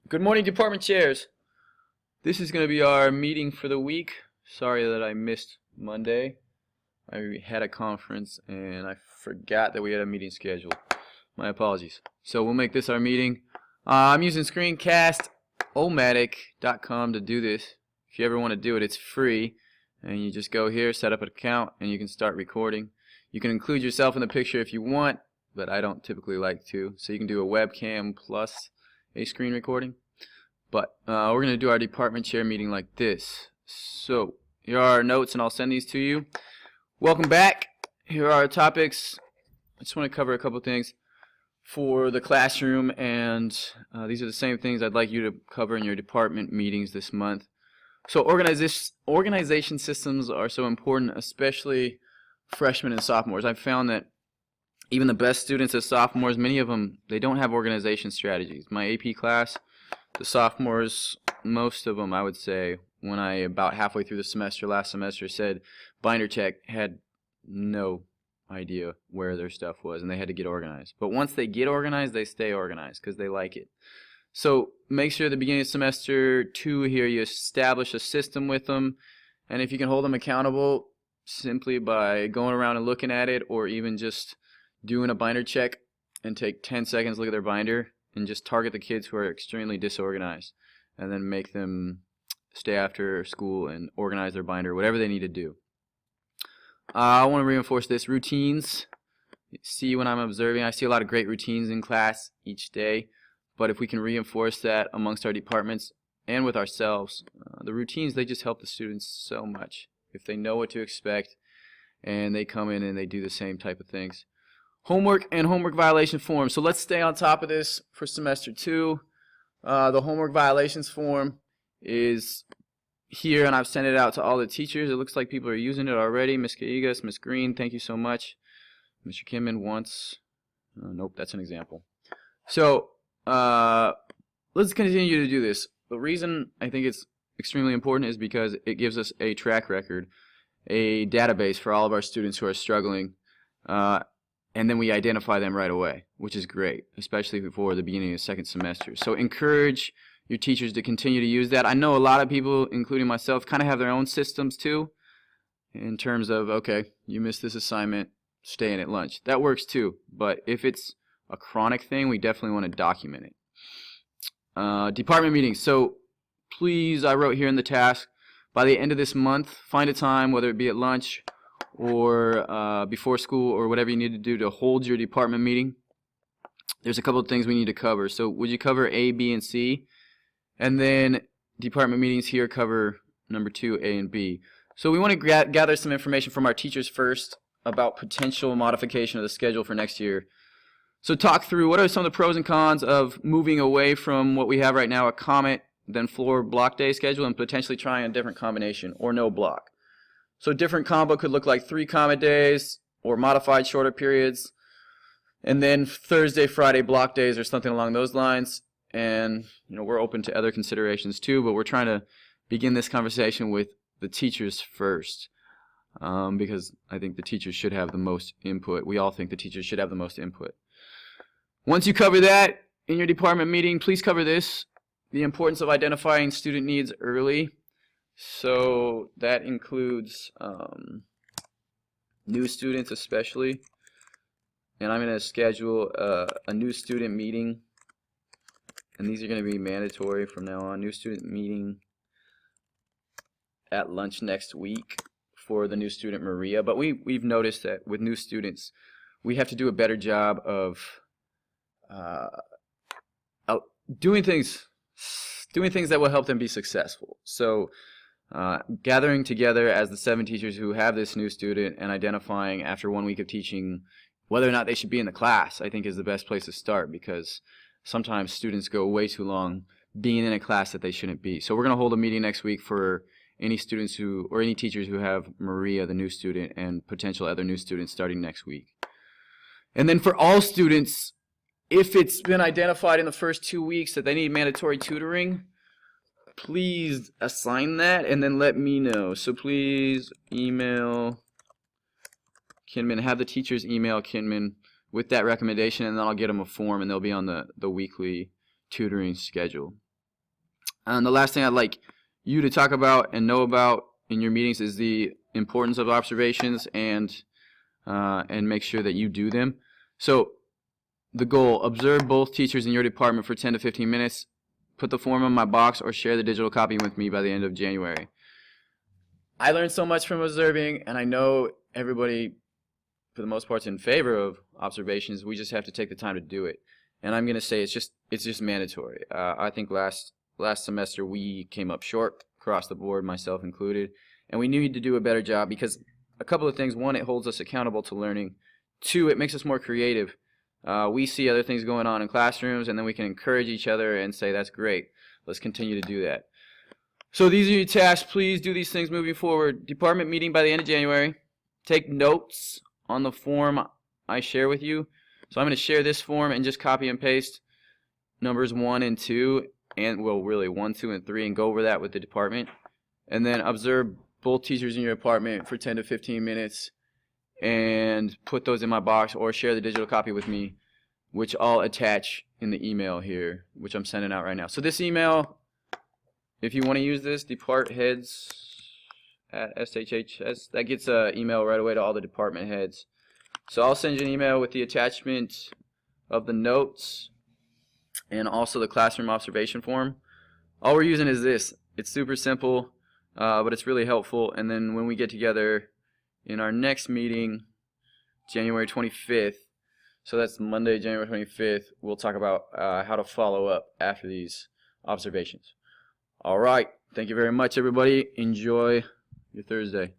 Good morning, department chairs. This is going to be our meeting for the week. Sorry that I missed Monday. I had a conference and I forgot that we had a meeting scheduled. My apologies. So we'll make this our meeting. I'm using screencast-o-matic.com to do this. If you ever want to do it, it's free. And you just go here, set up an account, and you can start recording. You can include yourself in the picture if you want, but I don't typically like to. So you can do a webcam plus a screen recording. But we're going to do our department chair meeting like this. So here are our notes, and I'll send these to you. Welcome back. Here are our topics. I just want to cover a couple things for the classroom, and these are the same things I'd like you to cover in your department meetings this month. So organization systems are so important, especially freshmen and sophomores. I've found that even the best students as sophomores, many of them, they don't have organization strategies. My AP class, the sophomores, most of them, I would say, when I about halfway through the semester, last semester, said binder check, had no idea where their stuff was, and they had to get organized. But once they get organized, they stay organized because they like it. So make sure at the beginning of semester 2 here you establish a system with them, and if you can hold them accountable simply by going around and looking at it, or even just doing a binder check and take 10 seconds, look at their binder, and just target the kids who are extremely disorganized, and then make them stay after school and organize their binder, whatever they need to do. I want to reinforce this. Routines. See, when I'm observing, I see a lot of great routines in class each day, but if we can reinforce that amongst our departments and with ourselves, the routines, they just help the students so much. If they know what to expect and they come in and they do the same type of things. Homework and homework violation form. So let's stay on top of this for semester 2. The homework violations form is here, and I've sent it out to all the teachers. It looks like people are using it already. Ms. Kaigas, Ms. Green, thank you so much. Mr. Kimman once. Nope, that's an example. So let's continue to do this. The reason I think it's extremely important is because it gives us a track record, a database for all of our students who are struggling, and then we identify them right away, which is great, especially before the beginning of the second semester. So encourage your teachers to continue to use that. I know a lot of people, including myself, kind of have their own systems too, in terms of, okay, you missed this assignment, stay in at lunch. That works too, but if it's a chronic thing, we definitely want to document it. Department meetings. So please, I wrote here in the task, by the end of this month, find a time, whether it be at lunch or before school or whatever you need to do to hold your department meeting. There's a couple of things we need to cover. So would you cover A, B, and C? And then department meetings here cover number 2, A and B. So we want to gather some information from our teachers first about potential modification of the schedule for next year. So talk through what are some of the pros and cons of moving away from what we have right now, a Comet, then floor block day schedule, and potentially trying a different combination or no block. So different combo could look like 3 Comet days or modified shorter periods, and then Thursday, Friday block days or something along those lines. And we're open to other considerations too, but we're trying to begin this conversation with the teachers first, because I think the teachers should have the most input. We all think the teachers should have the most input. Once you cover that in your department meeting, please cover this, the importance of identifying student needs early. So that includes new students especially, and I'm going to schedule a new student meeting, and these are going to be mandatory from now on. New student meeting at lunch next week for the new student Maria, but we've noticed that with new students we have to do a better job of doing things that will help them be successful. So gathering together as the 7 teachers who have this new student and identifying after 1 week of teaching whether or not they should be in the class, I think is the best place to start, because sometimes students go way too long being in a class that they shouldn't be. So we're going to hold a meeting next week for any students who, or any teachers who have Maria, the new student, and potential other new students starting next week. And then for all students, if it's been identified in the first 2 weeks that they need mandatory tutoring, please assign that and then let me know. So please email Kinman, have the teachers email Kinman with that recommendation, and then I'll get them a form and they'll be on the weekly tutoring schedule. And the last thing I'd like you to talk about and know about in your meetings is the importance of observations, and make sure that you do them. So the goal: observe both teachers in your department for 10 to 15 minutes. Put the form in my box or share the digital copy with me by the end of January. I learned so much from observing, and I know everybody, for the most part, is in favor of observations. We just have to take the time to do it. And I'm going to say it's just mandatory. I think last semester we came up short across the board, myself included, and we need to do a better job because a couple of things. One, it holds us accountable to learning. Two, it makes us more creative. We see other things going on in classrooms, and then we can encourage each other and say, that's great. Let's continue to do that. So these are your tasks. Please do these things moving forward. Department meeting by the end of January. Take notes on the form I share with you. So I'm going to share this form and just copy and paste numbers 1 and 2, and well, really 1, 2, and 3, and go over that with the department. And then observe both teachers in your department for 10 to 15 minutes. And put those in my box or share the digital copy with me, which I'll attach in the email here, which I'm sending out right now. So this email, if you want to use this, departheads@shhs, that gets an email right away to all the department heads. So I'll send you an email with the attachment of the notes and also the classroom observation form. All we're using is this. It's super simple, but it's really helpful. And then when we get together in our next meeting, January 25th, so that's Monday, January 25th, we'll talk about how to follow up after these observations. All right. Thank you very much, everybody. Enjoy your Thursday.